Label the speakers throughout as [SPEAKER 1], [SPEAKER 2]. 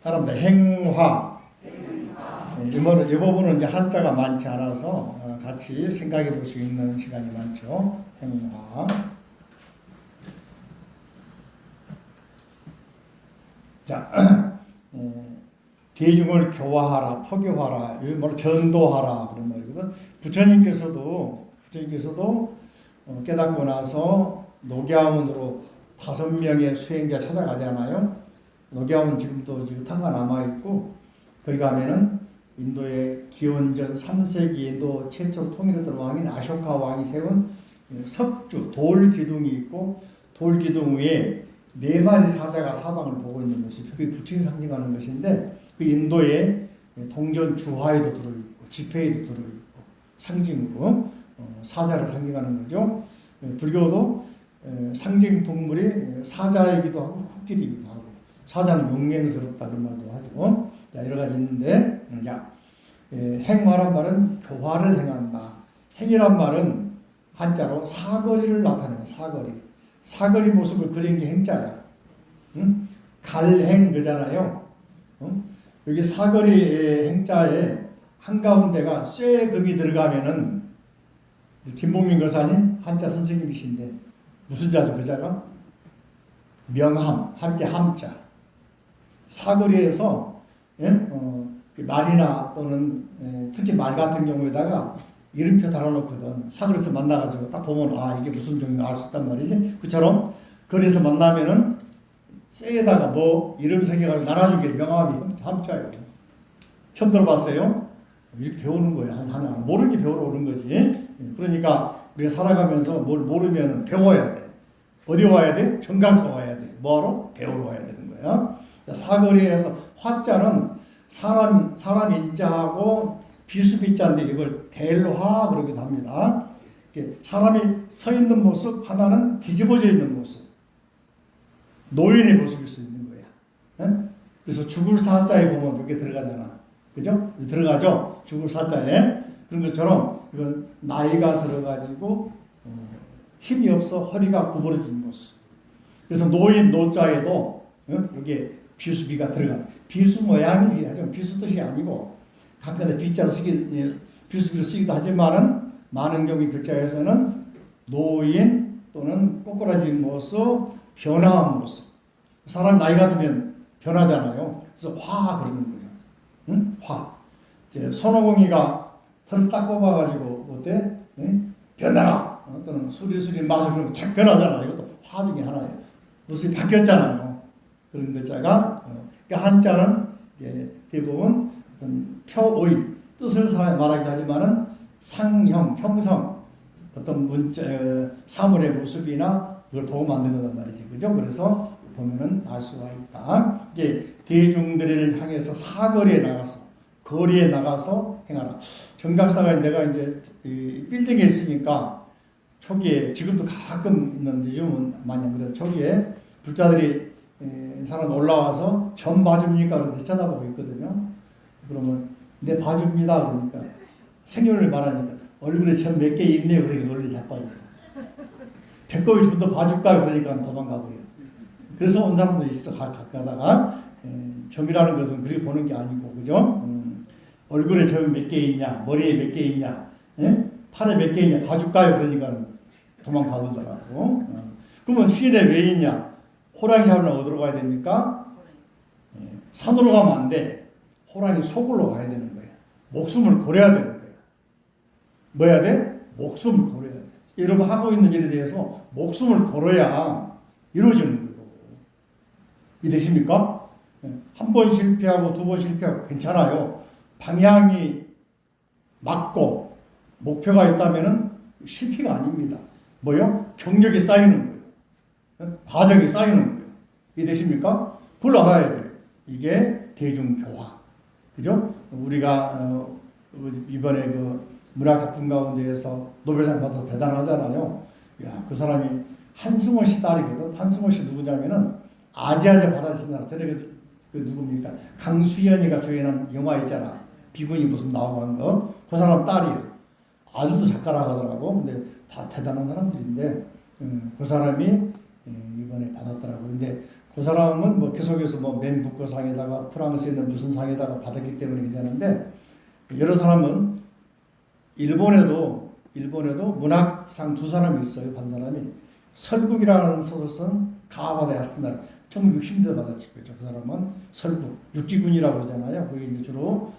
[SPEAKER 1] 따라합니다. 행화. 이 부분은 이제 한자가 많지 않아서 같이 생각해 볼 수 있는 시간이 많죠. 행화. 자, 대중을 교화하라, 포교하라, 전도하라 그런 말이거든. 부처님께서도 깨닫고 나서 녹야원으로 5명의 수행자 찾아가잖아요. 녹야원 지금도 터가 남아 있고 거기 가면은 인도의 기원전 3세기 인도 최초로 통일했던 왕인 아쇼카 왕이 세운 석주 돌 기둥이 있고 돌 기둥 위에 4마리 사자가 사방을 보고 있는 모습이 그게 부처님 상징하는 것인데 그 인도의 동전 주화에도 들어있고 지폐에도 들어있고 상징으로 사자를 상징하는 거죠. 불교도 상징 동물이 사자이기도 하고 흑길이기도 하고 사자는 용맹스럽다 그런 말도 하죠. 자, 여러 가지 있는데 행화란 말은 교화를 행한다. 행이란 말은 한자로 사거리를 나타내요. 사거리 모습을 그린 게 행자야. 응? 갈행 그잖아요. 여기 사거리 행자에 한가운데가 쇠금이 들어가면은 김봉민 거사님 한자 선생님이신데 무슨 자죠 그 자가? 명함, 함께 함자. 사거리에서 말이나 또는 특히 말 같은 경우에다가 이름표 달아놓거든. 사거리에서 만나가지고 딱 보면 아 이게 무슨 종인가 알 수 있단 말이지. 그처럼 거리에서 만나면은 쇠에다가 뭐 이름 새겨가지고 나눠준 게 명함이 함자예요. 처음 들어봤어요? 이렇게 배우는 거예요. 하나 모르는 게 배우러 오는 거지. 그러니까 우리가 살아가면서 뭘 모르면 배워야 돼. 어디 와야 돼? 정강서 와야 돼. 뭐하러? 배우러 와야 되는 거야. 사거리에서 화자는 사람 인자하고 비수비자인데 이걸 대일화 그러기도 합니다. 사람이 서 있는 모습, 하나는 뒤집어져 있는 모습. 노인의 모습일 수 있는 거야. 그래서 죽을 사자에 보면 여기 들어가잖아. 그죠? 들어가죠? 죽을 사자에. 그런 것처럼 이건 나이가 들어가지고 힘이 없어 허리가 구부러진 모습. 그래서 노인 노자에도 여기에 비수비가 들어가. 비수 모양이 하지만 비수 뜻이 아니고 가끔가다 비자로 비수비로 쓰기도 하지만은 많은 경우 글자에서는 노인 또는 꼬꾸라진 모습, 변화한 모습. 사람 나이가 들면 변하잖아요. 그래서 화 그러는 거예요. 응? 화. 이제 손오공이가 털을 딱 뽑아가지고 어때? 변하라. 또는 수리수리 마술 그러면 착 변하잖아. 이것도 화 중에 하나예요. 모습이 바뀌었잖아요. 그런 글자가 그러니까 한자는 대부분 어떤 표의 뜻을 말하기도 하지만은 상형, 형성 어떤 문자 사물의 모습이나 그걸 보고 만든 거란 말이지, 그죠? 그래서 보면은 알 수가 있다. 이게 대중들을 향해서 사거리에 나가서 거리에 나가서 행하라. 정각사가 내가 이제 빌딩에 있으니까 초기에 지금도 가끔 있는데 요즘은 많이 안 그래요. 초기에 불자들이 사람 올라와서 점 봐줍니까? 그런데 쳐다보고 있거든요. 그러면 네 봐줍니다. 그러니까 생년을 말하니까 얼굴에 점 몇 개 있네요. 그러니까 놀리 자빠져. 배꼽이 좀 더 봐줄까요? 그러니까 도망가 버려요. 그래서 온 사람도 있어. 가다가 점이라는 것은 그렇게 보는 게 아니고, 그죠? 얼굴에 점 몇 개 있냐, 머리에 몇 개 있냐, 팔에 몇 개 있냐 봐줄까요? 그러니까는 도망가 보더라고. 그러면 시내 왜 있냐? 호랑이 잡으러 어디로 가야 됩니까? 산으로 가면 안 돼. 호랑이 속으로 가야 되는 거야. 목숨을 걸어야 되는 거야. 뭐 해야 돼? 목숨을 걸어야 돼. 여러분 하고 있는 일에 대해서 목숨을 걸어야 이루어지는 거예요. 이해되십니까? 한 번 실패하고 두 번 실패하고 괜찮아요. 방향이 맞고 목표가 있다면은 실패가 아닙니다. 뭐요? 경력이 쌓이는 거예요. 과정이 쌓이는 거예요. 이해되십니까? 그걸 알아야 돼. 이게 대중교화. 그죠? 우리가 이번에 그 문학작품 가운데에서 노벨상 받아서 대단하잖아요. 야, 그 사람이 한승호 씨 딸이거든. 한승호 씨 누구냐면은 아지아제 받아주신 사람. 전에 그 누굽니까? 강수연이가 주연한 영화 있잖아. 비군이 무슨 나오고 한 거. 그 사람 딸이에요. 아들도 작가라고 하더라고. 근데 다 대단한 사람들인데 그 사람이 이번에 받았더라고. 근데 그 사람은 뭐 계속해서 뭐 맨부커 상에다가 프랑스에 있는 무슨 상에다가 받았기 때문에 괜찮은데, 여러 사람은 일본에도 문학상 두 사람이 있어요. 한 사람이 설국이라는 소설은 가와바다 야스나라 1960년대 받았지. 그죠? 그 사람은 설국 육지군이라고 그러잖아요. 그게 이제 주로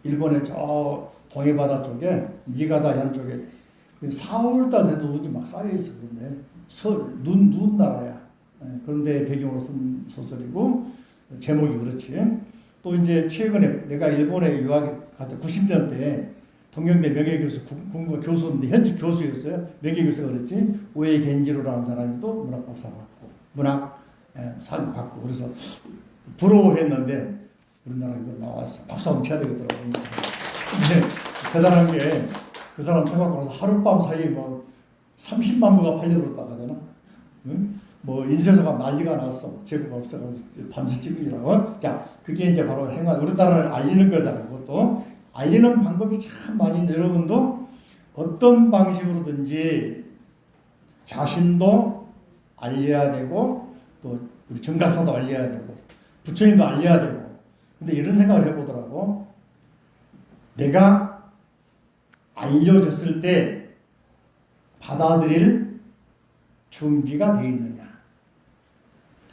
[SPEAKER 1] 일본의 저 동해바다 쪽에 니가다 현 쪽에 4, 5월달 돼도 눈이 막 쌓여 있어. 그런데 눈 나라야. 그런데 배경으로 쓴 소설이고 제목이 그렇지. 또 이제 최근에 내가 일본에 유학 갔다 90년대 동경대 명예교수 국문과 교수인데 현직 교수였어요. 명예교수가 그랬지. 오에 겐지로라는 사람이 또 문학 박사 받고 문학 상 받고 그래서 부러워했는데 우리나라 이걸 나왔어. 박수 한번 쳐야 되겠더라고요. 근데 대단한 게 그 사람 생각하고서 하룻밤 사이에 뭐 30만 부가 팔려버렸다고 하잖아. 응? 뭐 인쇄소가 난리가 났어. 재고가 없어가지고 밤새 찍으라고. 자, 그게 이제 바로 우리나라를 알리는 거잖아. 그것도 알리는 방법이 참 많이 있는데 여러분도 어떤 방식으로든지 자신도 알려야 되고 또 우리 정가사도 알려야 되고 부처님도 알려야 되고. 근데 이런 생각을 해보더라고. 내가 알려졌을 때 받아들일 준비가 돼 있느냐.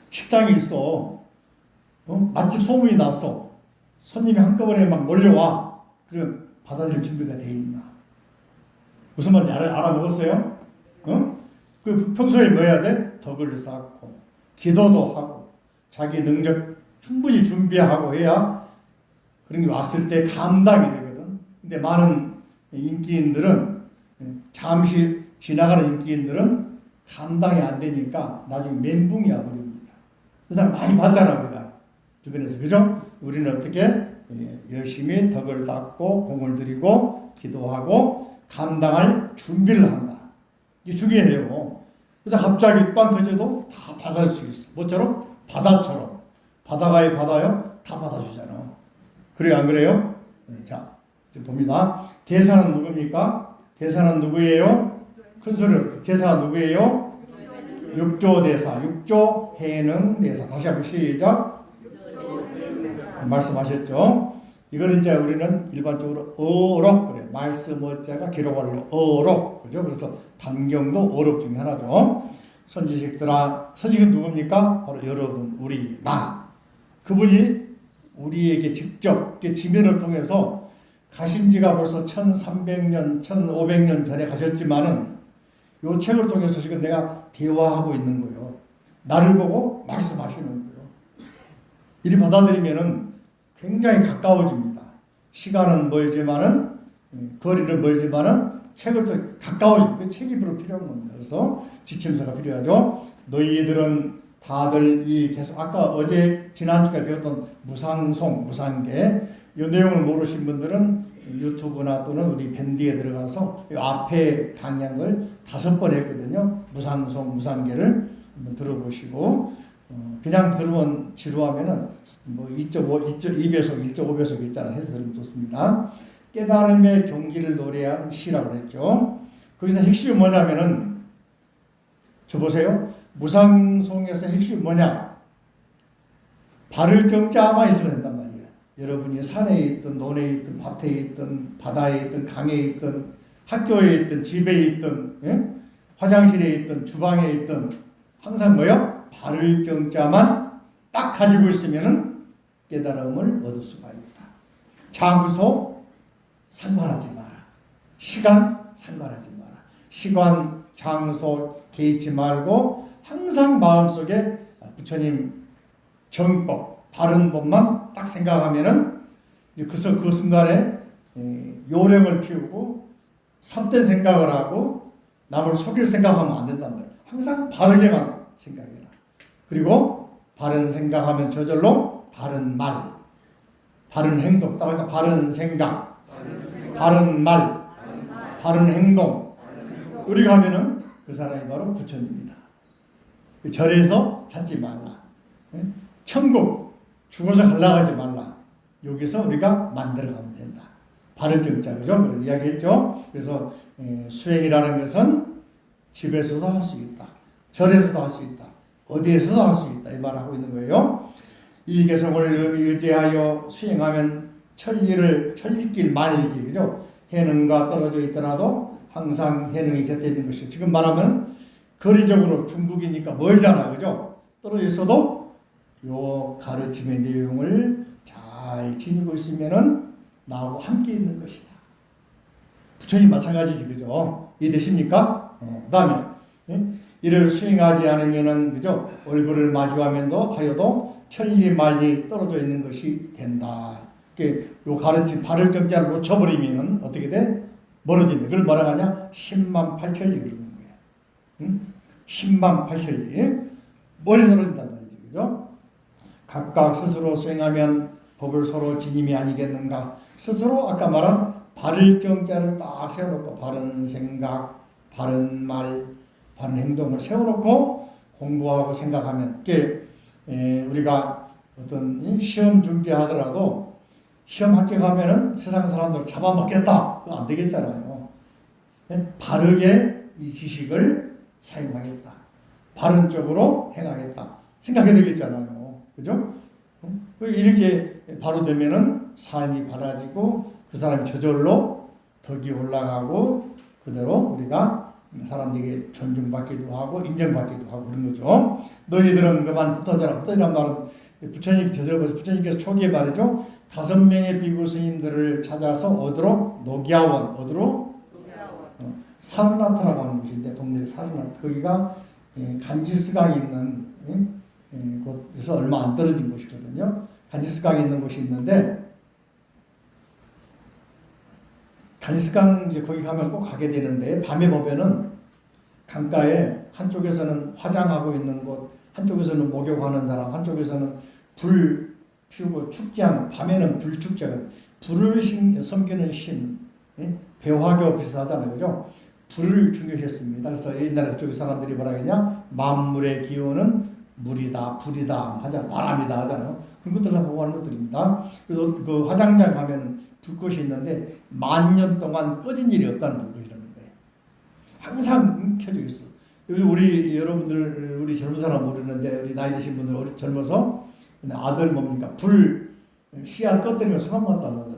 [SPEAKER 1] 식당이 있어. 맛집 소문이 났어. 손님이 한꺼번에 막 몰려와. 그럼 받아들일 준비가 돼 있나. 무슨 말인지 알아먹었어요? 그 평소에 뭐 해야 돼? 덕을 쌓고 기도도 하고 자기 능력 충분히 준비하고 해야 그런 게 왔을 때 감당이 되거든. 근데 많은 인기인들은 잠시 지나가는 인기인들은 감당이 안 되니까 나중에 멘붕이 와버립니다. 그 사람 많이 봤잖아 우리가 주변에서. 그죠? 우리는 어떻게 열심히 덕을 쌓고 공을 들이고 기도하고 감당할 준비를 한다. 이게 중요해요. 그래서 갑자기 빵 터져도 다 받을 수 있어. 뭐처럼? 바다처럼. 바다가 받아요? 다 받아주잖아. 그래요 안 그래요? 자 봅니다. 대사는 누굽니까? 대사는 누구예요? 큰 소리로. 대사가 누구예요? 육조대사. 육조해능대사. 다시 한번 시작. 말씀하셨죠? 이거는 이제 우리는 일반적으로 어록 그래. 말씀 어자가 기록하려 어록. 그죠? 그래서 단경도 어록 중에 하나죠. 선지식들아, 선지식은 누굽니까? 바로 여러분, 우리, 나. 그분이 우리에게 직접 지면을 통해서 가신 지가 벌써 1300년, 1500년 전에 가셨지만은 이 책을 통해서 지금 내가 대화하고 있는 거예요. 나를 보고 말씀하시는 거예요. 이리 받아들이면은 굉장히 가까워집니다. 시간은 멀지만은 거리는 멀지만은 책을 또 가까워지고 그 책이 바로 필요한 겁니다. 그래서 지침서가 필요하죠. 너희들은 다들 계속 아까 어제 지난주에 배웠던 무상송, 무상계 이 내용을 모르신 분들은 유튜브나 또는 우리 밴드에 들어가서 이 앞에 강의한 걸 5번 했거든요. 무상송, 무상계를 한번 들어보시고 그냥 들으면 지루하면은 뭐 2.5, 2배속, 1.5배속 있잖아. 해서 들으면 좋습니다. 깨달음의 경지를 노래한 시라고 했죠. 거기서 핵심이 뭐냐면은 저 보세요. 무상송에서 핵심이 뭐냐? 바를 정자만 있으면 된단 말이에요. 여러분이 산에 있든 논에 있든 밭에 있든 바다에 있든 강에 있든 학교에 있든 집에 있든 화장실에 있든 주방에 있든 항상 뭐요? 바를 정자만 딱 가지고 있으면은 깨달음을 얻을 수가 있다. 장소 상관하지 마라. 시간 상관하지 마라. 시간, 장소 개의치 말고 항상 마음속에 부처님 정법, 바른 법만 딱 생각하면은 그 순간에 요령을 피우고 삿된 생각을 하고 남을 속일 생각하면 안 된단 말이에요. 항상 바르게만 생각해라. 그리고 바른 생각하면 저절로 바른 말, 바른 행동, 따라서 바른 생각, 바른 말, 바른 행동. 우리가 하면은 그 사람이 바로 부처님입니다. 절에서 찾지 말라. 천국 죽어서 갈라가지 말라. 여기서 우리가 만들어가면 된다. 바를 정자, 그죠? 그런 이야기했죠. 그래서 수행이라는 것은 집에서도 할 수 있다. 절에서도 할 수 있다. 어디에서도 할 수 있다 이 말을 하고 있는 거예요. 이 개성을 의지하여 수행하면 천리길 말리기 그죠? 해능과 떨어져 있더라도 항상 해능이 곁에 있는 것이죠. 지금 말하면 거리적으로 중국이니까 멀잖아 그죠? 떨어져 있어도 요 가르침의 내용을 잘 지니고 있으면은 나하고 함께 있는 것이다. 부처님 마찬가지지 그죠? 이해되십니까? 그다음에 이를 수행하지 않으면은 그죠? 얼굴을 마주하면도 하여도 천리 말리 떨어져 있는 것이 된다. 요 가르침 발을 정자를 놓쳐버리면은 어떻게 돼? 멀어진다. 그걸 뭐라고 하냐? 10만 8천리 그러는 거야. 응? 10만 8천리 멀리 떨어진단 말이지 그죠? 각각 스스로 수행하면 법을 서로 지님이 아니겠는가? 스스로 아까 말한 바를 정자를 딱 세워놓고 바른 생각, 바른 말, 바른 행동을 세워놓고 공부하고 생각하면 우리가 어떤 시험 준비하더라도 시험 합격하면은 세상 사람들 잡아먹겠다. 그거 안 되겠잖아요. 바르게 이 지식을 사용하겠다. 바른 쪽으로 행하겠다. 생각해야 되겠잖아요. 그죠? 이렇게 바로 되면은 삶이 바라지고 그 사람이 저절로 덕이 올라가고 그대로 우리가 사람들에게 존중받기도 하고 인정받기도 하고 그런 거죠. 너희들은 그만 흩어져라. 흩어지란 말은 부처님 저절로 부처님께서 초기에 말이죠. 5명의 비구 스님들을 찾아서 어디로? 녹야원. 어디로? 사르나트라고 하는 곳인데 동네에 사르나트. 거기가 간지스강이 있는 곳에서 얼마 안 떨어진 곳이거든요. 간지스강이 있는 곳이 있는데 간지스강 이제 거기 가면 꼭 가게 되는데 밤에 보면은 강가에 한쪽에서는 화장하고 있는 곳, 한쪽에서는 목욕하는 사람, 한쪽에서는 불 피우고 축제하는 밤에는 불축제가 불을 섬기는 신 배화교 비슷하잖아요, 그죠? 불을 중요시했습니다. 그래서 옛날에 그쪽 사람들이 뭐라 했냐? 만물의 기운은 물이다, 불이다 하자, 바람이다 하잖아요. 그런 것들 다 보고 하는 것들입니다. 그래서 그 화장장 가면은 불꽃이 있는데 10,000년 동안 꺼진 일이 없다는 불꽃이라는 거예요. 항상 켜져 있어. 우리 여러분들 우리 젊은 사람 모르는데 우리 나이 드신 분들 젊어서 아들 뭡니까 불 씨앗 꺼뜨리면 소감 같다 그러더라.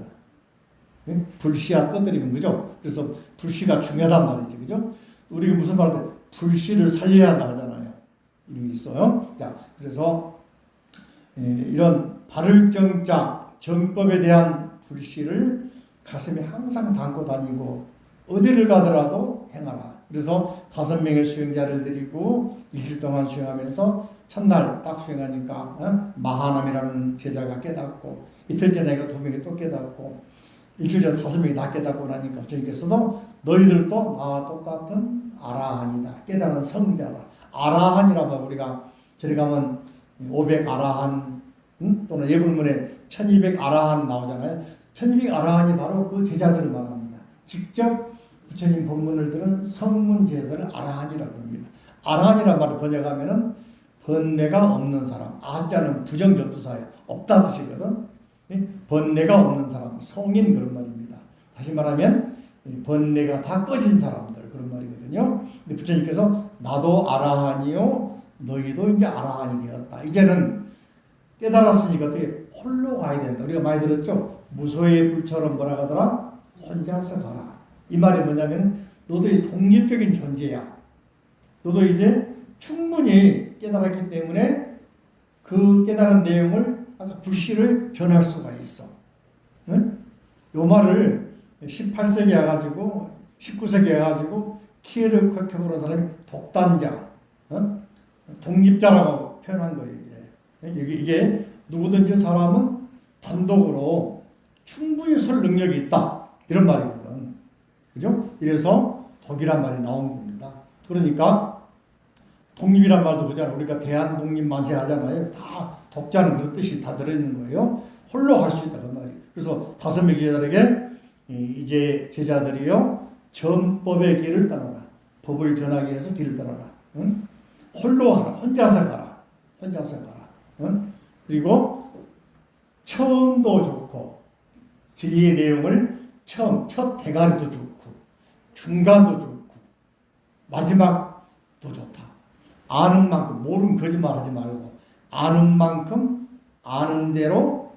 [SPEAKER 1] 불 씨앗 꺼뜨리면 그죠? 그래서 불씨가 중요하단 말이지 그죠? 우리 무슨 말인데 불씨를 살려야 한다 하잖아요. 이런 게 있어요. 자 그래서 이런 바를 정자 정법에 대한 불씨를 가슴에 항상 담고 다니고 어디를 가더라도 행하라. 그래서 5명의 수행자를 드리고 이틀 동안 수행하면서 첫날 딱 수행하니까 마하남이라는 제자가 깨닫고 이틀 전에 2명이 또 깨닫고 일주일 전에 5명이 다 깨닫고 나니까 부처님께서도 너희들도 나와 똑같은 아라한이다. 깨달은 성자다. 아라한이라면 우리가 저리 가면 500 아라한 또는 예불문에 1200 아라한 나오잖아요. 1200 아라한이 바로 그 제자들을 말합니다. 직접 부처님 법문을 들은 성문제자들을 아라한이라고 합니다. 아라한이라는 말을 번역하면은 번뇌가 없는 사람. 아자는 부정접두사예요. 없다 뜻이거든. 번뇌가 없는 사람, 성인 그런 말입니다. 다시 말하면 번뇌가 다 꺼진 사람들 그런 말이거든요. 근데 부처님께서 나도 아라한이요, 너희도 이제 아라한이 되었다. 이제는 깨달았으니까 어떻게 홀로 가야 된다. 우리가 많이 들었죠. 무소의 불처럼 뭐라 하더라? 혼자서 가라. 이 말이 뭐냐면 너도 독립적인 존재야. 너도 이제 충분히 깨달았기 때문에 그 깨달은 내용을 아까 불씨를 전할 수가 있어. 응? 요 말을 18세기에 가지고 19세기에 가지고 키에르 쾌케보라는 사람이 독단자, 독립자라고 표현한 거예요. 이게 누구든지 사람은 단독으로 충분히 설 능력이 있다. 이런 말이거든. 그죠? 이래서 독이란 말이 나온 겁니다. 그러니까 독립이란 말도 그잖아요. 우리가 대한 독립 만세 하잖아요. 다 독자는 그 뜻이 다 들어있는 거예요. 홀로 할 수 있다 그 말이에요. 그래서 5명 제자들에게 이제 제자들이요 전법의 길을 떠나라. 법을 전하기 위해서 길을 떠나라. 응? 홀로 하라. 혼자서 가라. 혼자서 가라. 응? 그리고 처음도 좋고 진리의 내용을 첫 대가리도 좋고 중간도 좋고 마지막도 좋다. 아는 만큼, 모르면 거짓말 하지 말고, 아는 만큼, 아는 대로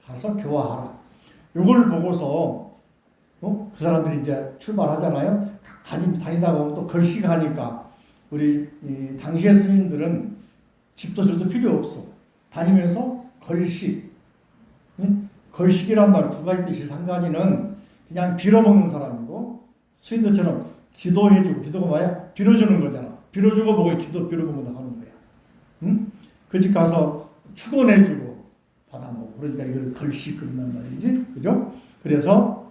[SPEAKER 1] 가서 교화하라. 이걸 보고서, 그 사람들이 이제 출발하잖아요. 다니다가 보면 또 걸식 하니까, 우리 당시의 스님들은 집도 저도 필요 없어. 다니면서 걸식. 걸식이란 말 두 가지 뜻이, 한 가지는 그냥 빌어먹는 사람이고, 스님들처럼 기도해주고, 기도가 뭐야? 빌어주는 거잖아. 빌어주고 보고 기도 빌어먹는다 하는 거야. 응? 그 집 가서 축원해주고 받아먹고, 그러니까 이걸 걸식 그런단 말이지. 그죠? 그래서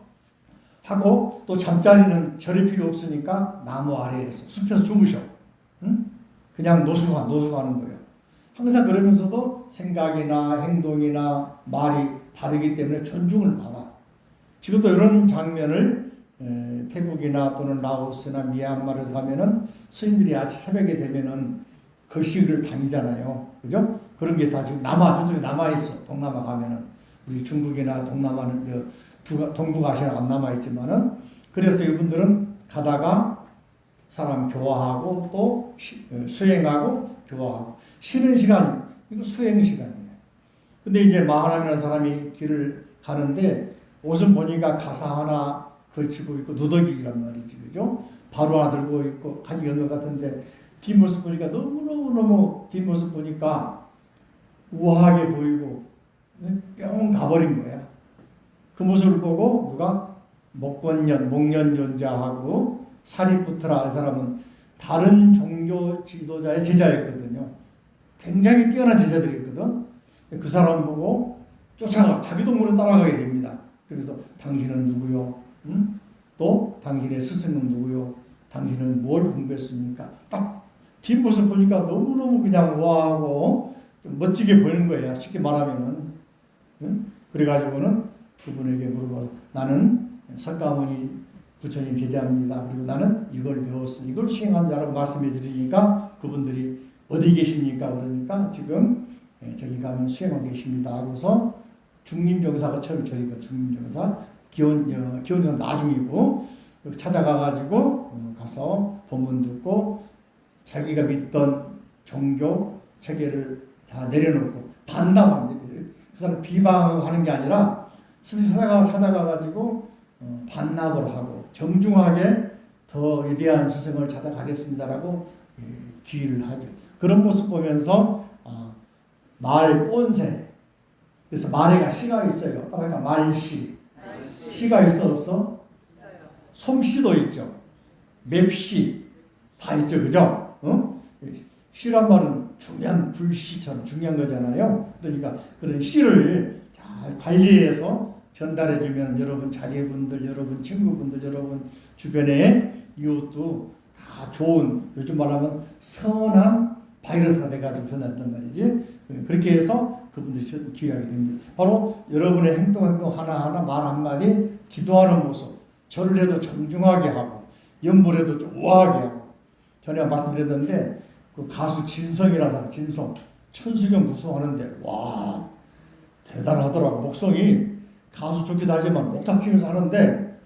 [SPEAKER 1] 하고, 또 잠자리는 절이 필요 없으니까 나무 아래에서, 숲에서 주무셔. 응? 그냥 노숙하는 거예요. 항상 그러면서도 생각이나 행동이나 말이 다르기 때문에 존중을 받아. 지금도 이런 장면을 태국이나 또는 라오스나 미얀마를 가면은 스님들이 아침 새벽에 되면은 걸식을 다니잖아요. 그죠? 그런 게 다 지금 저쪽에 남아있어. 동남아 가면은. 우리 중국이나 동남아는, 동북아시아는 안 남아있지만은, 그래서 이분들은 가다가 사람 교화하고 또 수행하고 교화하고, 쉬는 시간, 이거 수행 시간이에요. 근데 이제 마하람이라는 사람이 길을 가는데 옷은 보니까 가사 하나 걸치고 있고 누더기란 말이지, 그죠? 바로 하나 들고 있고 가지 연것 같은데, 뒷모습 보니까 너무너무 뒷모습 보니까 우아하게 보이고 뿅 가버린 거야. 그 모습을 보고 누가 목련존자하고 사리푸트라, 이 사람은 다른 종교 지도자의 제자였거든요. 굉장히 뛰어난 제자들이었거든. 그 사람 보고 자기도 모르게 따라가게 됩니다. 그래서 당신은 누구요? 응? 또 당신의 스승은 누구요? 당신은 뭘 공부했습니까? 딱 뒷모습 보니까 너무너무 그냥 우아하고 좀 멋지게 보이는 거예요. 쉽게 말하면은. 응? 그래가지고는 그분에게 물어봐서, 나는 석가모니 부처님 제자입니다. 그리고 나는 이걸 배웠으니 이걸 수행합니다라고 말씀해 드리니까, 그분들이 어디 계십니까? 그러니까 지금 저기 가면 수행하고 계십니다 하고서, 중림정사가 처음에 저리가 중림정사, 기원정 나중이고, 찾아가가지고 가서 법문 듣고 자기가 믿던 종교 체계를 다 내려놓고 반담합니다. 그 사람 비방하는 게 아니라 스스로 찾아가가지고 반납을 하고 정중하게 더 위대한 스승을 찾아가겠습니다라고 기의를 하죠. 그런 모습 보면서 말 본세, 그래서 말에가 시가 있어요. 따라가 말시. 시가 있어 없어? 솜씨도 있죠. 맵시 다 있죠, 그죠? 시란 말은 중요한 불시처럼 중요한 거잖아요. 그러니까 그런 시를 잘 관리해서 전달해주면 여러분 자제분들, 여러분 친구분들, 여러분 주변의 이웃도 다 좋은, 요즘 말하면 선한 바이러스가 돼가지고 변한단 말이지. 그렇게 해서 그분들이 기여하게 됩니다. 바로 여러분의 행동 하나하나, 말 한마디, 기도하는 모습, 절을 해도 정중하게 하고 염불 해도 좀 우아하게 하고. 전에 말씀드렸는데 그 가수 진성이라는 사람, 진성, 천수경 독송하는데 와 대단하더라고. 목성이 가수 좋기도 하지만 목탁 치면서 하는데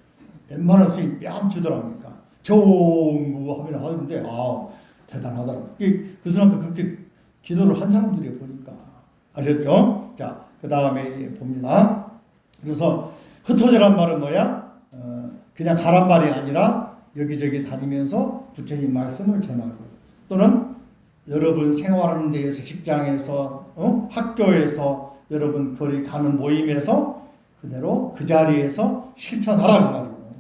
[SPEAKER 1] 웬만한 스윙 뺨치더라니까. 정부 하면 하는데 대단하더라고. 그 사람도 그렇게 기도를 한 사람들이 보니까. 아셨죠? 자, 그 다음에 봅니다. 그래서 흩어져란 말은 뭐야? 그냥 가란 말이 아니라 여기저기 다니면서 부처님 말씀을 전하고, 또는 여러분 생활하는 데에서, 직장에서, 학교에서, 여러분 거리 가는 모임에서 그대로 그 자리에서 실천하라는 말이에요.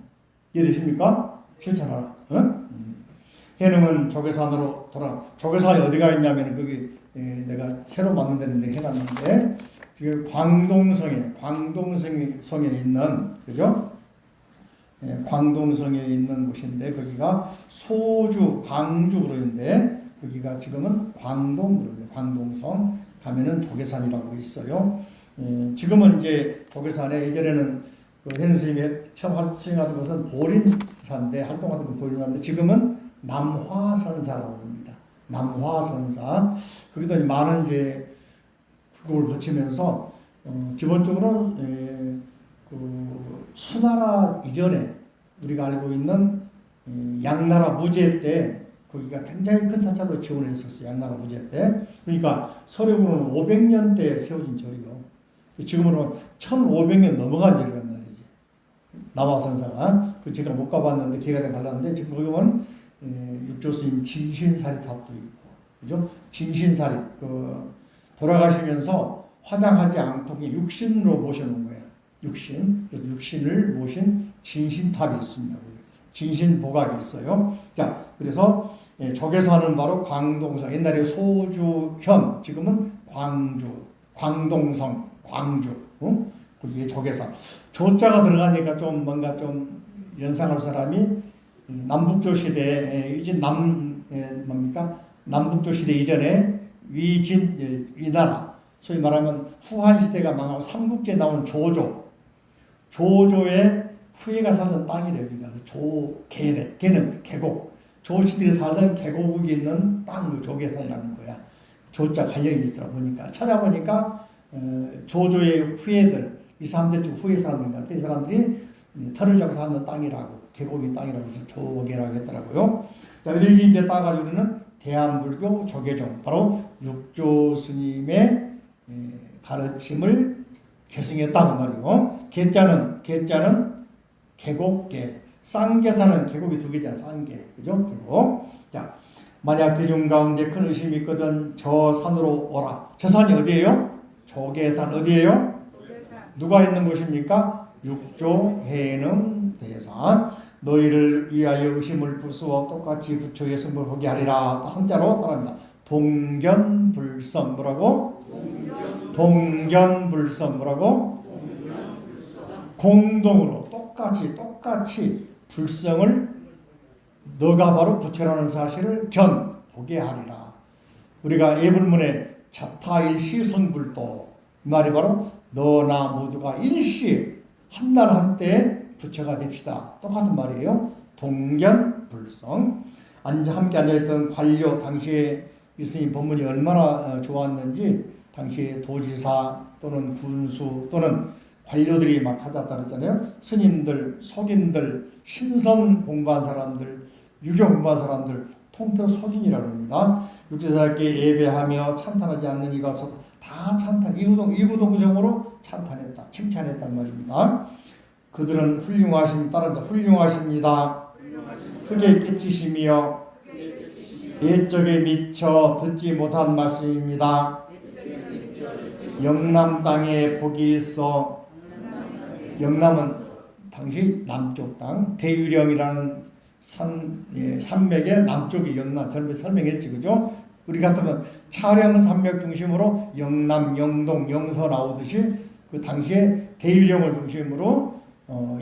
[SPEAKER 1] 이해되십니까? 실천하라. 해능은 조계산으로 조계산이 어디가 있냐면 거기 내가 새로 만든 데인데 해놨는데, 지금 광동성에 있는, 그죠? 광동성에 있는 곳인데 거기가 소주 광주 그러는데 거기가 지금은 광동 그러는데, 광동성 가면은 조계산이라고 있어요. 지금은 이제 조계산에, 예전에는 그 해능 스님이 처음 수행하던 것은 보림산인데, 활동하던 건 보림산인데 지금은 남화선사라고 합니다. 남화선사. 거기다 많은 이제 그걸 거치면서 기본적으로 그 수나라 이전에 우리가 알고 있는 양나라 무제 때 거기가 굉장히 큰 사찰로 지원했었어요. 양나라 무제 때. 그러니까 서력으로는 500년대에 세워진 절이요. 지금으로는 1500년 넘어간 절이란 말이지. 남화선사가. 그 제가 못 가봤는데 기회가 되면 갈랐는데 지금 거기 보면 육조스님 진신사리 탑도 있고, 그죠? 진신사리 돌아가시면서 화장하지 않고 그냥 육신으로 모셔놓은 거예요. 육신. 그래서 육신을 모신 진신탑이 있습니다. 진신보각이 있어요. 자, 그래서 조계사는 바로 광동성. 옛날에 소주현, 지금은 광주, 광동성, 광주. 거기에 조계사. 조자가 들어가니까 좀 뭔가 좀 연상할 사람이 남북조 시대 이제 남북조 시대 이전에 위나라, 소위 말하면 후한 시대가 망하고 삼국지에 나오는 조조의 후예가 살던 땅이래요. 그러니까 조계래. 걔는 계곡. 조시들이 살던 계곡이 있는 땅, 조계산이라는 거야. 조자 관련이 있더라 보니까. 찾아보니까 조조의 후예들, 2, 3대 중 후예 사람들 같아. 이 사람들이 털을 잡고 사는 땅이라고, 계곡이 땅이라고 해서 조계라고 했더라고요. 자, 여기 이제 따가지고 우리는 대한불교 조계종, 바로 육조 스님의 가르침을 계승했다고 말이고, 계자는 계곡계, 쌍계사는 계곡이 두 개잖아. 쌍계, 그죠? 계곡. 자, 만약 대중 가운데 큰 의심이 있거든 저 산으로 오라. 저 산이 어디예요? 조계산. 어디예요? 누가 있는 곳입니까? 육조 해능 대산. 너희를 위하여 의심을 부수어 똑같이 부처의 성불을 보게 하리라. 한자로 따라합니다. 동견불성. 뭐라고? 동견불성. 뭐라고? 공동으로 똑같이 불성을 너가 바로 부처라는 사실을 보게 하리라. 우리가 예불문에 자타일시 성불도, 이 말이 바로 너나 모두가 일시 한날 한때 부처가 됩시다. 똑같은 말이에요. 동견불성. 함께 앉아있던 관료, 당시에 이스님 법문이 얼마나 좋았는지 당시에 도지사 또는 군수 또는 관료들이 막 찾았다 그랬잖아요. 스님들, 속인들, 신선 공부한 사람들, 유교 공부한 사람들 통틀어 속인이라고 합니다. 육제사께 예배하며 찬탄하지 않는 이가 없어도 다 찬탄, 이구동성으로 찬탄했다, 칭찬했단 말입니다. 그들은 따릅니다. 훌륭하십니다. 크게 끼치시며 예적에 미처 듣지 못한 말씀입니다. 영남 땅에 복이 있어. 영남은 당시 남쪽 땅, 대유령이라는 산맥의 남쪽이 영남, 전에 설명했지, 그죠? 우리 같으면 차량 산맥 중심으로 영남, 영동, 영서 나오듯이 그 당시에 대유령을 중심으로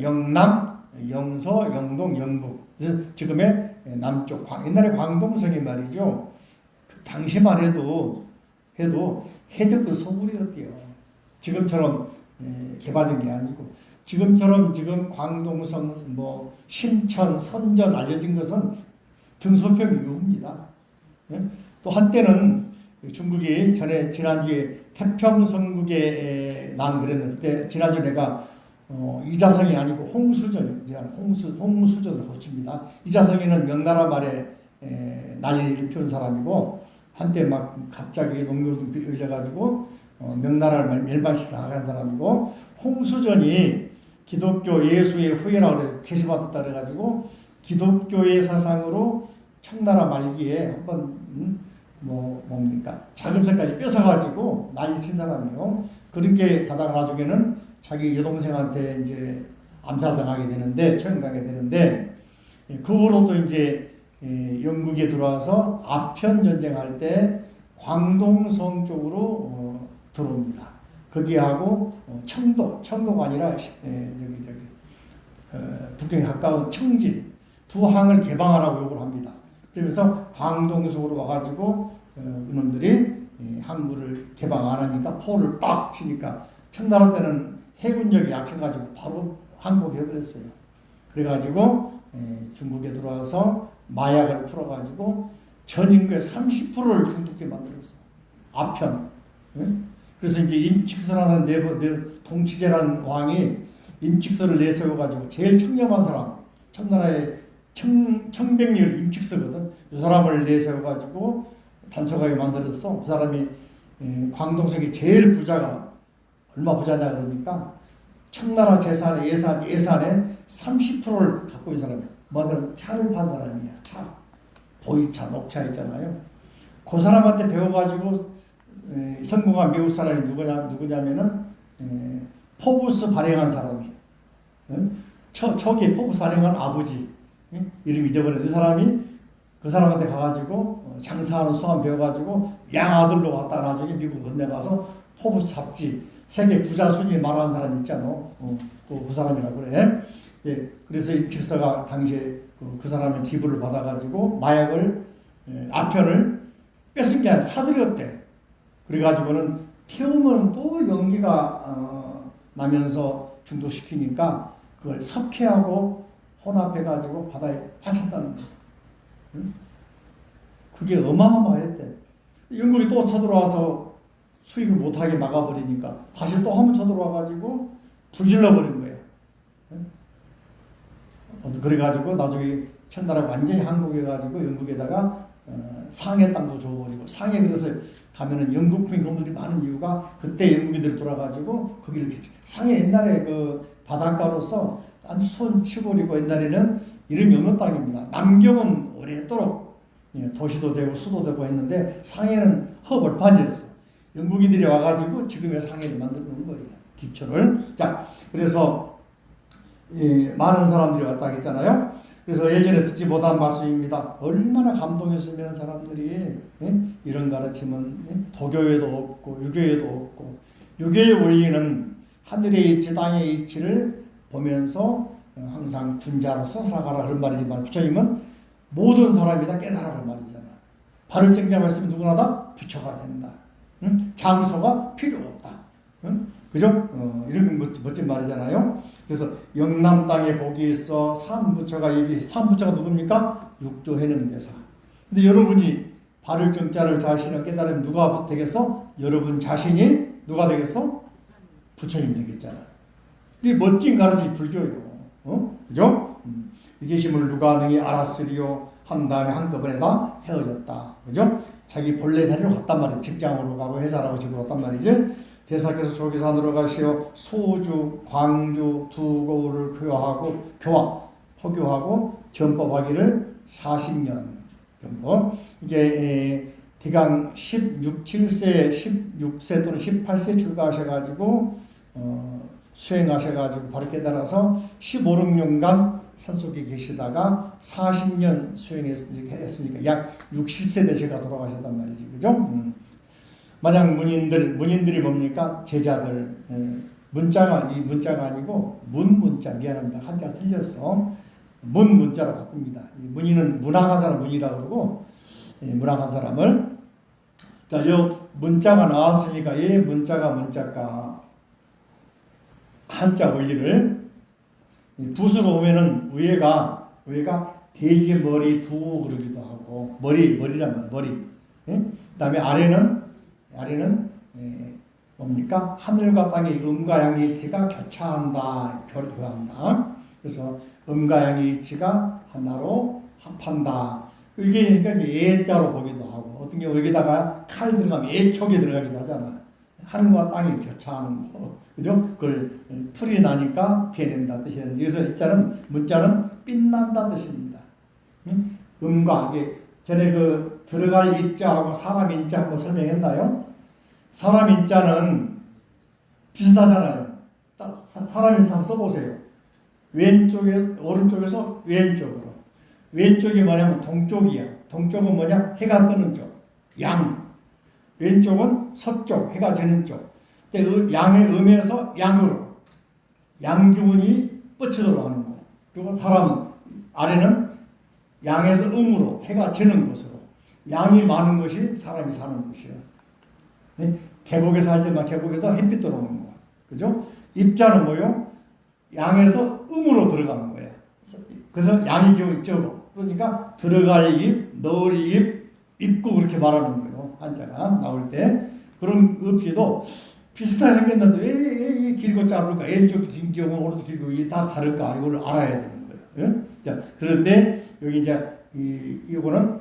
[SPEAKER 1] 영남, 영서, 영동, 영북. 그래서 지금의 남쪽 옛날에 광동성이 말이죠. 그 당시만 해도 해적들 소굴이었대요. 지금처럼 개발된 게 아니고. 지금 광동성, 심천, 선전 알려진 것은 등소평 이후입니다. 또 한때는 중국이 지난주에 태평성국에 난 그랬는데, 그때 지난주에 내가 이자성이 아니고 홍수전을 고칩니다. 이자성이는 명나라 말에 난리를 피운 사람이고, 한때 막 갑자기 농민들 빌려가지고 명나라를 멸망시켜 나간 사람이고, 홍수전이 기독교 예수의 후예라고 그래요. 계시받았다 그래가지고 기독교의 사상으로 청나라 말기에 한번 자금세까지 뺏어가지고 난리친 사람이에요. 그렇게 가다가 나중에는 자기 여동생한테 이제 암살당하게 되는데, 처형당하게 되는데, 그 후로 또 이제 영국에 들어와서 아편 전쟁할 때 광동성 쪽으로 들어옵니다. 거기하고 청도가 아니라 북경에 가까운 청진 두 항을 개방하라고 요구를 합니다. 그러면서 광동성으로 와가지고 그놈들이 항구를 개방 안 하니까 포를 딱 치니까, 청나라 때는 해군력이 약해가지고 바로 항복해버렸어요. 그래가지고 중국에 들어와서 마약을 풀어가지고 전 인구의 30%를 중독게 만들었어. 아편. 그래서 이제 임칙서라는 동치제라는 왕이 임칙서를 내세워가지고 제일 청렴한 사람, 청나라의 청백리를 임칙서거든. 이 사람을 내세워가지고 단속하게 만들었어. 그 사람이 광동성이 제일 부자가 얼마 부자냐 그러니까 청나라 재산의 예산의 30%를 갖고 있는 사람이야. 뭐냐면 차를 판 사람이야. 차, 보이차, 녹차 있잖아요. 그 사람한테 배워가지고 성공한 미국 사람이 누구냐면은 포브스 발행한 사람이. 초기에 포브스 발행한 아버지. 이름 잊어버렸는데 그 사람이 그 사람한테 가가지고 장사하는 수완 배워가지고 양아들로 왔다 나중에 미국 건너가서 포브스 잡지 세계 부자 순위 말하는 사람 있잖아. 그 사람이라고 그래. 예, 그래서 임칙서가 당시에 그 사람의 기부를 받아가지고 마약을 아편을 뺏은 게 아니라 사들였대. 그래가지고는 태우면 또 연기가 나면서 중독시키니까 그걸 석회하고 혼합해가지고 바다에 빠졌다는 거예요. 응? 그게 어마어마했대. 영국이 또 쳐들어와서 수입을 못하게 막아버리니까 다시 또 한번 쳐들어와가지고 불질러버린 거예요. 응? 그래가지고 나중에 천나라가 완전히 항복해가지고 영국에다가 상해 땅도 줘버리고 상해 그래서 가면은 영국풍 건물이 많은 이유가 그때 영국인들이 돌아가지고 거기를 상해 옛날에 그 바닷가로서 아주 손치골이고 옛날에는 이름이 없는 땅입니다. 남경은 오래도록 도시도 되고 수도 되고 했는데 상해는 허벌판이었어. 영국인들이 와가지고 지금의 상해를 만들어 놓은 거예요. 기초를. 자, 그래서 많은 사람들이 왔다 했잖아요. 그래서 예전에 듣지 못한 말씀입니다. 얼마나 감동했으면 사람들이 이런 가르침은 도교에도 없고 유교에도 없고 유교의 원리는 하늘의 이치 땅의 이치를 보면서 항상 군자로서 살아가라 그런 말이지만 부처님은 모든 사람이 다 깨달아란 말이잖아. 발을 정지하고 누구나 다 부처가 된다. 장소가 필요 없다. 그죠? 이런 멋진 말이잖아요. 그래서 영남 땅에 복이 있어 산부처가 여기 산부처가 누굽니까? 육조 해능대사. 근데 여러분이 발을 정자를 잘 신어 깨달으면 누가 되겠어? 여러분 자신이 누가 되겠어? 부처님 되겠잖아. 이게 멋진 가르침이 불교예요. 그죠? 이 계심을 누가 능히 알았으리요 한 다음에 한꺼번에 다 헤어졌다. 그죠? 자기 본래 자리로 갔단 말이에요. 직장으로 가고 회사라고 집으로 갔단 말이지. 대사께서 조기산으로 가시어 소주, 광주, 두고를 포교하고 전법하기를 40년 정도. 이게 대강 16세 또는 18세 출가하셔가지고 수행하셔가지고 바로 깨달아서 15, 16년간 산속에 계시다가 40년 수행했으니까 약 60세 되셔가 돌아가셨단 말이지. 그죠? 만약 문인들이 뭡니까? 제자들. 문자가 아니고 문자 미안합니다. 한자가 틀렸어. 문자로 바꿉니다. 문인은 문학한 사람 문이라고 그러고 문학한 사람을 자, 요 문자가 나왔으니까 이 문자가 한자 원리를 붓으로 오면은 위에가 돼지 머리 두 그러기도 하고 머리란 말 머리. 그다음에 아래는 뭡니까? 하늘과 땅의 음과 양의 이치가 교차한다, 교류한다. 그래서 음과 양의 이치가 하나로 합한다. 이게 그러니까 예자로 보기도 하고 어떤 경우 여기다가 칼 들어가면 예촉이 들어가기도 하잖아. 하늘과 땅이 교차하는 거, 그죠? 그걸 풀이 나니까 피해낸다 뜻이었는데 여기서 문자는 빛난다 뜻입니다. 음과 이게 전에 그 들어갈 입자하고 사람 인자 한번 설명했나요? 사람 인자는 비슷하잖아요. 사람 인자 한번 써보세요. 오른쪽에서 왼쪽으로. 왼쪽이 뭐냐면 동쪽이야. 동쪽은 뭐냐? 해가 뜨는 쪽. 양. 왼쪽은 서쪽, 해가 지는 쪽. 근데 양의 음에서 양으로. 양기운이 뻗치도록 하는 거. 그리고 사람은 아래는 양에서 음으로, 해가 지는 곳으로. 양이 많은 것이 사람이 사는 곳이야. 계곡에 살지만 계곡에도 햇빛 들어오는 거야. 그죠? 입자는 뭐요? 양에서 음으로 들어가는 거야. 그래서 양의 기운이 적어. 그러니까 들어갈 입, 넣을 입, 입구 그렇게 말하는 거예요. 한자가 나올 때. 그런 읍지도 비슷하게 생겼는데 왜 길고 짧을까? 왼쪽 긴 경우 오른쪽 길고 이게 다 다를까? 이걸 알아야 되는 거예요. 자, 그럴 때 여기 이제 이거는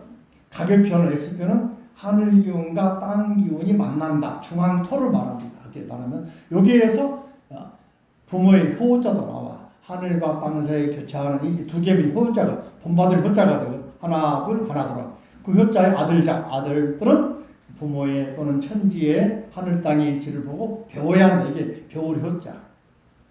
[SPEAKER 1] 가격표는 X표는 하늘 기운과 땅 기운이 만난다. 중앙토를 말합니다. 이렇게 말하면 여기에서 부모의 효자도 나와. 하늘과 땅 사이에 교차하는 이 두 개의 효자가 본받을 효자가 되거든. 하나 둘 하나 둘. 그 효자의 아들들은 부모의 또는 천지의 하늘 땅의 이치를 보고 배워야 한다. 이게 배울 효자.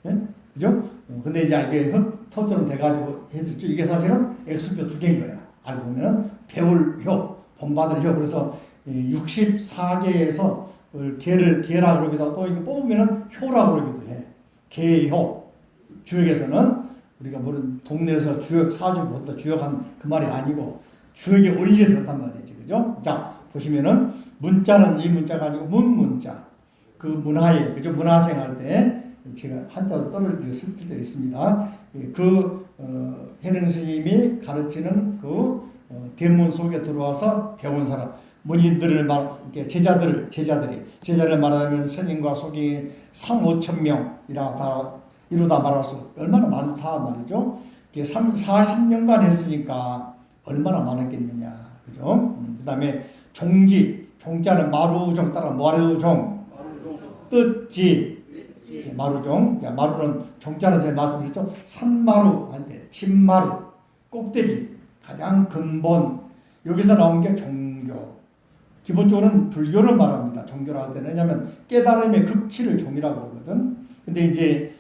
[SPEAKER 1] 예? 그죠? 근데 이제 이게 토처럼 돼가지고 했었죠. 이게 사실은 X표 두 개인 거야. 알고 보면은 배울 효, 본받을 효. 그래서 64개에서 개라 그러기도 하고 또 이거 뽑으면은 효라 그러기도 해. 개효. 주역에서는 우리가 물론 동네에서 주역 사주 본다 주역한 그 말이 아니고 주역의 오리지에서 그렇단 말이지. 그죠? 자, 보시면은 문자는 이 문자가 아니고 문자. 그 문화에, 그죠? 문화생 할 때 제가 한자도 떨어지게 쓸 때도 있습니다. 해능 스님이 가르치는 대문 속에 들어와서 배운 사람, 문인들을 제자들을 말하면 스님과 속이 3,5천 명이라 다 이루다 말할 수 얼마나 많다 말이죠. 40년간 했으니까 얼마나 많았겠느냐, 그죠? 그다음에 종자는 마루종 따라 마루종, 뜻지. 마루종. 마루는 종자는 제가 말씀드렸죠. 산마루 아닌데 진마루 꼭대기 가장 근본 여기서 나온 게 종교. 기본적으로는 불교를 말합니다. 종교를 할 때는 왜냐하면 깨달음의 극치를 종이라고 그러거든. 근데 이제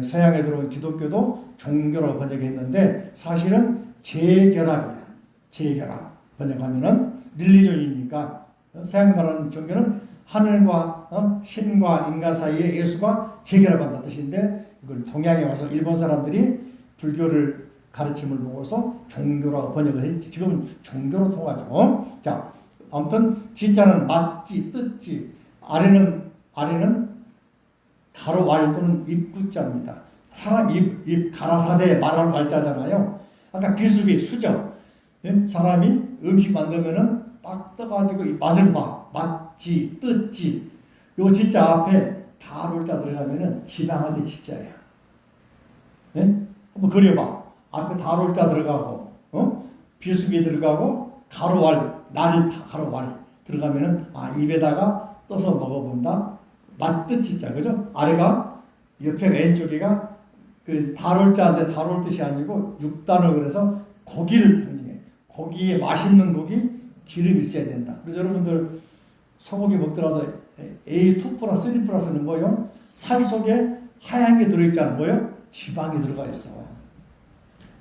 [SPEAKER 1] 서양에 들어온 기독교도 종교로 번역했는데 사실은 재결합이야. 재결합 번역하면은 릴리전이니까 서양 말하는 종교는 하늘과 신과 인간 사이에 예수가 재결합한다는 뜻인데 이걸 동양에 와서 일본 사람들이 불교를 가르침을 보고서 종교라고 번역을 했지. 지금은 종교로 통하죠. 자, 아무튼 진짜는 맞지, 뜻지. 아래는 가로 왈 또는 입구자입니다. 사람 입 가라사대 말할 말자잖아요. 아까 비수기 수저. 사람이 음식 만들면은 딱 떠가지고 맛을 봐. 맞지, 뜻지. 요 진짜 앞에 다룰자 들어가면은 지방할 때 진짜야. 한번 그려봐. 앞에 다룰자 들어가고, 비수기 들어가고, 가로왈, 가로왈 들어가면은, 입에다가 떠서 먹어본다. 맛뜻 진짜, 그죠? 아래가, 옆에 왼쪽에가 그 다룰자인데 다룰 뜻이 아니고, 육단을 그래서 고기를 상징해. 고기에 맛있는 고기, 기름이 있어야 된다. 그래서 여러분들, 소고기 먹더라도 A2 플러스 3 플러스는 뭐요? 살 속에 하얀 게 들어있잖아. 뭐요? 지방이 들어가 있어.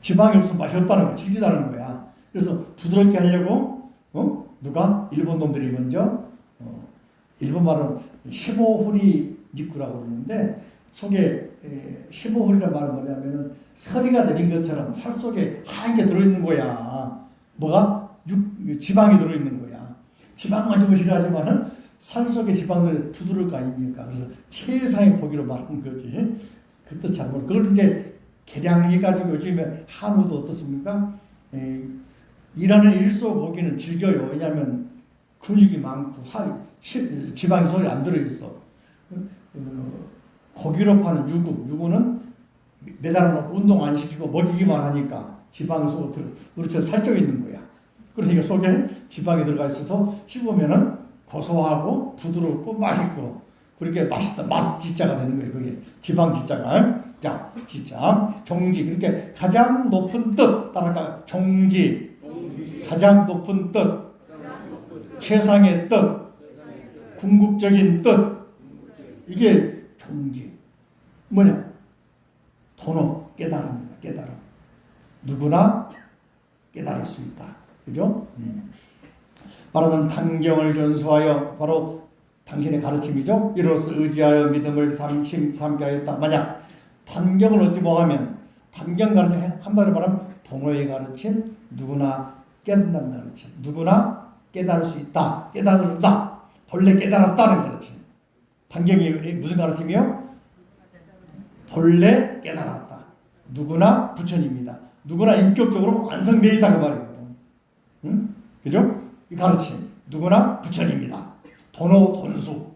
[SPEAKER 1] 지방이 없으면 맛이 없다는 거야. 질기다는 거야. 그래서 부드럽게 하려고 누가? 일본 놈들이 먼저 일본 말은 15후리 니꾸라고 그러는데 속에 15후리란 말은 뭐냐면은 서리가 내린 것처럼 살 속에 하얀 게 들어있는 거야. 뭐가? 지방이 들어있는 거야. 지방 가지고 싫어하지만은 살 속에 지방들이 부드러울 거 아닙니까? 그래서 최상의 고기로 말하는 거지. 그 뜻 잘 모르고. 그걸 이제 개량해가지고 요즘에 한우도 어떻습니까? 일하는 일소 고기는 즐겨요. 왜냐하면 근육이 많고 지방이 소리 안 들어있어. 고기로 파는 유구는 매달아놓고 운동 안 시키고 먹이기만 하니까 지방이 속에 그렇죠. 살쪄 있는 거야. 그러니까 속에 지방이 들어가 있어서 씹으면은 고소하고 부드럽고 맛있고 그렇게 맛있다. 맛지자가 되는 거예요. 그게 지방 지자가. 자, 지자. 종지. 그렇게 가장 높은 뜻. 따라가 종지. 가장 높은 뜻. 최상의 뜻. 궁극적인 뜻. 이게 종지. 뭐냐? 도노. 깨달음이다. 깨달음. 누구나 깨달을 수 있다. 그죠? 말하자면 단경을 전수하여 바로 당신의 가르침이죠. 이로써 의지하여 믿음을 삼게 하였다. 만약 단경을 얻지 뭐하면 단경 가르침 한마디로 말하면 동호의 가르침 누구나 깨닫는 가르침 누구나 깨달을 수 있다. 깨달았다. 본래 깨달았다는 가르침. 단경이 무슨 가르침이요? 본래 깨달았다. 누구나 부처입니다. 누구나 인격적으로 완성되어 있다 그 말이에요. 응? 그죠? 이 가르침 누구나 부처입니다. 도노돈수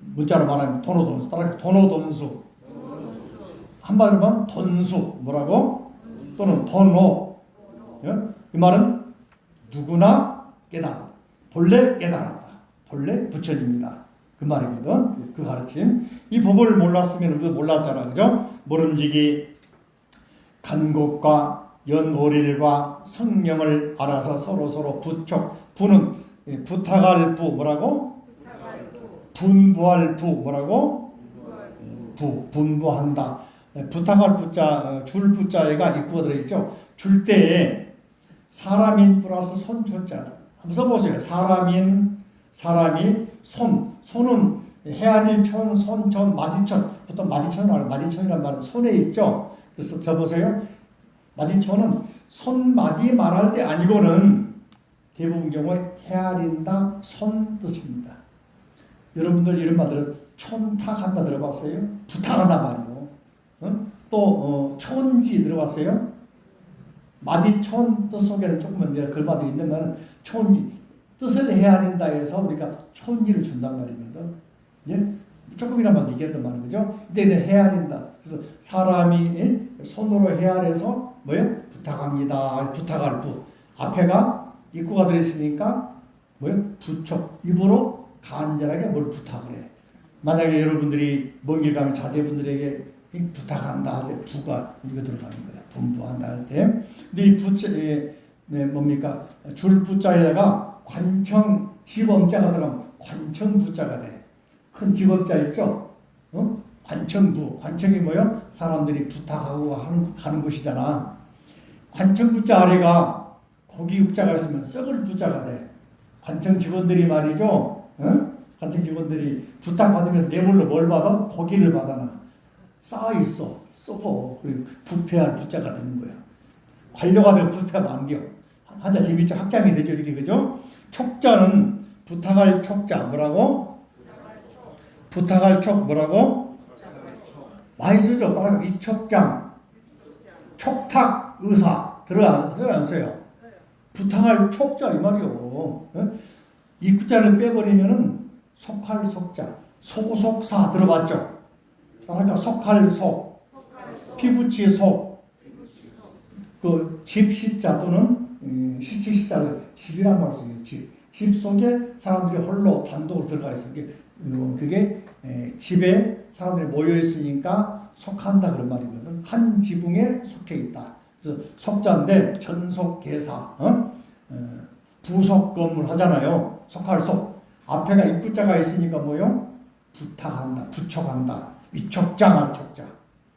[SPEAKER 1] 문자로 말하면 도노돈수 따라서 도노돈수 한마디로 말하면 돈수 뭐라고? 또는 도노 이 말은 누구나 깨달아. 본래 깨달았다. 본래 부처입니다. 그 말이거든. 그 가르침. 이 법을 몰랐으면 우리도 몰랐잖아. 그죠? 모름지기 간곡과 연오릴과 성명을 알아서 서로 부촉. 부는 부탁할 부 뭐라고? 분부할 부 뭐라고? 분부한다. 부탁할 부자, 줄 부자가 입구가 들어있죠. 줄 때에 사람인 플러스 손자. 한번 써보세요. 사람이 손은 헤아릴 천, 손천, 마디천. 보통 마디천이라는 말은 손에 있죠. 그래서 써보세요. 마디천은 손마디 말할 때 아니고는 대부분 경우에 헤아린다, 손 뜻입니다. 여러분들 이런 말 들어 촌탁한다 들어봤어요? 부탁한다 말이요. 또 촌지 들어봤어요? 마디촌 뜻 속에는 조금은 이제 글마도 있는 말은 촌지 뜻을 헤아린다 해서 우리가 촌지를 준단 말이거든. 예? 조금이나마 얘기했단 말인 거죠. 이때는 헤아린다. 그래서 사람이 손으로 헤아려서 뭐예요? 부탁합니다. 부탁할 부. 앞에가 입구가 들어있으니까 뭐예요? 부촉. 입으로 간절하게 뭘 부탁을 해. 만약에 여러분들이 먼 길 가면 자제분들에게 부탁한다 할 때 부가 이거 들어가는 거예요. 분부한다 할 때. 근데 이 부자, 뭡니까? 줄 부자에다가 관청 집엄자가 들어가면 관청 부자가 돼. 큰 집업자 있죠? 관청부. 관청이 뭐예요? 사람들이 부탁하고 가는 곳이잖아. 관청 부자 아래가 고기 육자가 있으면 썩을 부자가 돼. 관청 직원들이 말이죠. 관청 직원들이 부탁받으면 뇌물로 뭘 받아? 고기를 받아나. 쌓아있어. 썩어. 그리고 부패할 부자가 되는 거야. 관료가 되고 부패하면 안 돼요. 한자 재밌죠? 확장이 되죠. 이렇게 그죠? 촉자는 부탁할 촉자. 뭐라고? 부탁할 촉 뭐라고? 많이 쓰죠. 따라가 위촉장, 촉탁 의사 들어요 안 써요? 부탁할 촉자 이 말이요. 입구자를 빼버리면은 속할 속자, 소속사 들어봤죠? 따라가 속할 속, 피부치 속, 그 집시자 또는 시치시자를 집이란 말 써요. 집 속에 사람들이 홀로 단독으로 들어가 있어. 그게 집에 사람들이 모여 있으니까 속한다 그런 말이거든. 한 지붕에 속해 있다. 그래서 속자인데 전속계사, 부속 건물 하잖아요. 속할 속. 앞에가 입구자가 있으니까 뭐요? 부탁한다, 부촉한다. 위촉장, 하촉자,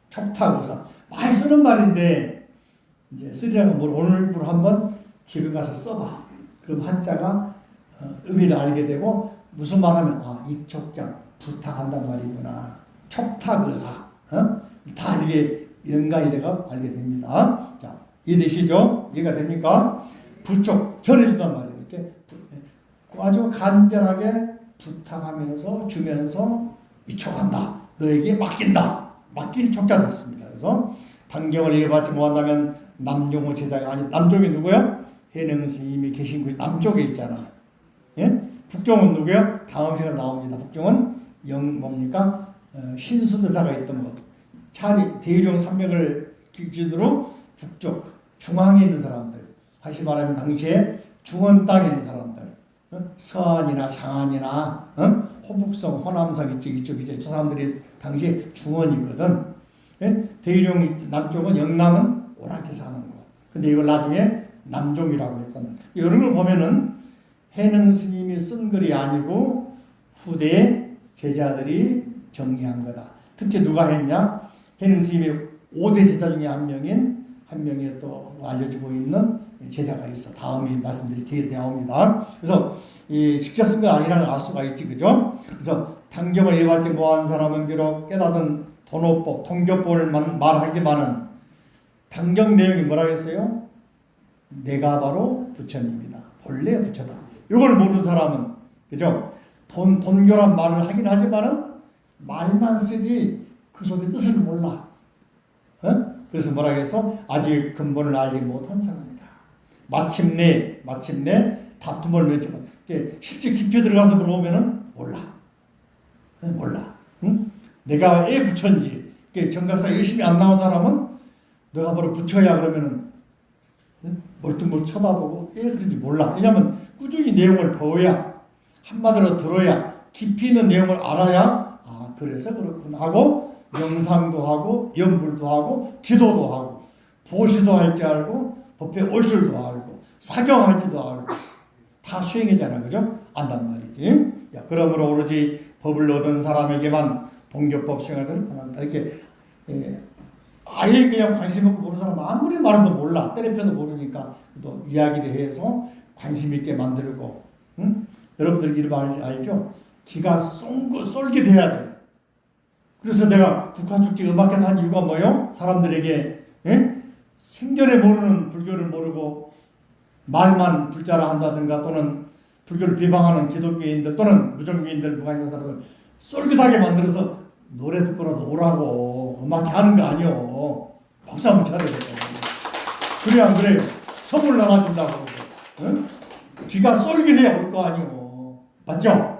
[SPEAKER 1] 촉탁의사. 많이 쓰는 말인데 이제 쓰리라는 걸 오늘부로 한번 집에 가서 써봐. 그럼 한자가 의미를 알게 되고 무슨 말하면 이촉장 부탁한단 말이구나. 촉탁의사. 다 이게 연관이 되고 알게 됩니다. 자, 이해되시죠? 이해가 됩니까? 부촉 전해준단 말이에요. 이렇게 아주 간절하게 부탁하면서 주면서 위촉한다. 너에게 맡긴다. 맡길 촉자 됐습니다. 그래서 단경을 이해받지 못한다면 남종의 제자가 아니 남종이 누구요? 해능 스님이 계신 곳 남쪽에 있잖아. 예? 북종은 누구요? 다음 시간에 나옵니다. 북종은 뭡니까? 신수대사가 있던 곳. 대일용 산맥을 기준으로 북쪽 중앙에 있는 사람들. 다시 말하면 당시에 중원 땅에 있는 사람들. 서안이나 장안이나 호북성, 호남성 이쪽이죠. 저 사람들이 당시에 중원이거든. 예? 대일용 남쪽은 영남은 오락해 사는 곳. 근데 이걸 나중에 남종이라고 했단 말이에요. 이런 걸 보면은 해능 스님이 쓴 글이 아니고 후대 제자들이 정리한 거다. 특히 누가 했냐? 해능 스님의 5대 제자 중에 한 명이 또 알려지고 있는 제자가 있어. 다음에 말씀드릴 뒤에 나옵니다. 그래서 이 직접 쓴 거 아니라는 알 수가 있지, 그죠? 그래서 단경을 이해받지 못한 사람은 비록 깨닫은 도노법, 통교법을 말하지만은 단경 내용이 뭐라 했어요? 내가 바로 부처입니다. 본래 부처다. 이걸 모르는 사람은 그죠? 돈교란 말을 하긴 하지만은 말만 쓰지 그 속의 뜻을 몰라. 그래서 뭐라 했어? 아직 근본을 알지 못한 사람이다. 마침내 다툼을 맺지만 실제 깊이 들어가서 물어보면은 몰라. 응? 내가 왜 부처인지 정각사 열심히 안 나온 사람은 내가 바로 부처야 그러면은 멀뚱멀뚱 쳐다보고 왜 그런지 몰라. 왜냐하면 꾸준히 내용을 배워야, 한마디로 들어야, 깊이 있는 내용을 알아야 아 그래서 그렇구나 하고 명상도 하고 염불도 하고 기도도 하고 보시도 할 줄 알고 법회 올 줄도 알고 사경할 줄도 알고 다 수행이잖아. 그죠? 안단 말이지. 야, 그러므로 오로지 법을 얻은 사람에게만 동교법 생활을 권한다. 이렇게 아예 그냥 관심 없고 모르는 사람 아무리 말해도 몰라. 때려펴도 모르니까 또 이야기를 해서 관심 있게 만들고. 응? 여러분들 이름 알죠? 기가 쏠깃해야 돼. 그래서 내가 국화축제 음악회도 한 이유가 뭐예요? 사람들에게 생전에 모르는 불교를 모르고 말만 불자라 한다든가 또는 불교를 비방하는 기독교인들 또는 무종교인들 무관심사람들 쏠깃하게 만들어서 노래 듣고라도 오라고 음악회 하는 거 아니요. 박수 한번 쳐야 되겠다. 그래 안 그래요? 선물 나눠준다고. 응? 귀가 쏠깃해야 올 거 아니요. 맞죠?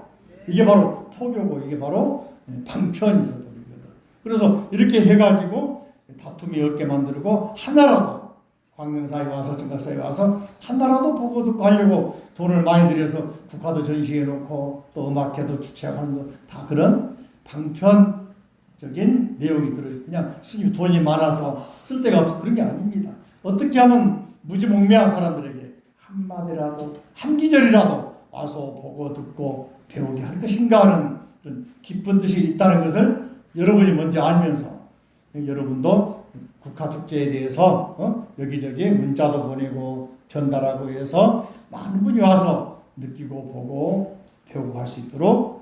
[SPEAKER 1] 이게 바로 포교고 이게 바로 방편이죠. 그래서 이렇게 해가지고 다툼이 없게 만들고 하나라도 광명사에 와서 정각사에 와서 하나라도 보고 듣고 하려고 돈을 많이 들여서 국화도 전시해 놓고 또 음악회도 주최하는 것 다 그런 방편적인 내용이 들어요. 그냥 스님 돈이 많아서 쓸 데가 없어 그런 게 아닙니다. 어떻게 하면 무지몽매한 사람들에게 한마디라도 한 기절이라도 와서 보고 듣고 배우게 할 것인가 하는 그런 깊은 뜻이 있다는 것을 여러분이 먼저 알면서 여러분도 국화축제에 대해서 여기저기 문자도 보내고 전달하고 해서 많은 분이 와서 느끼고 보고 배우고 할 수 있도록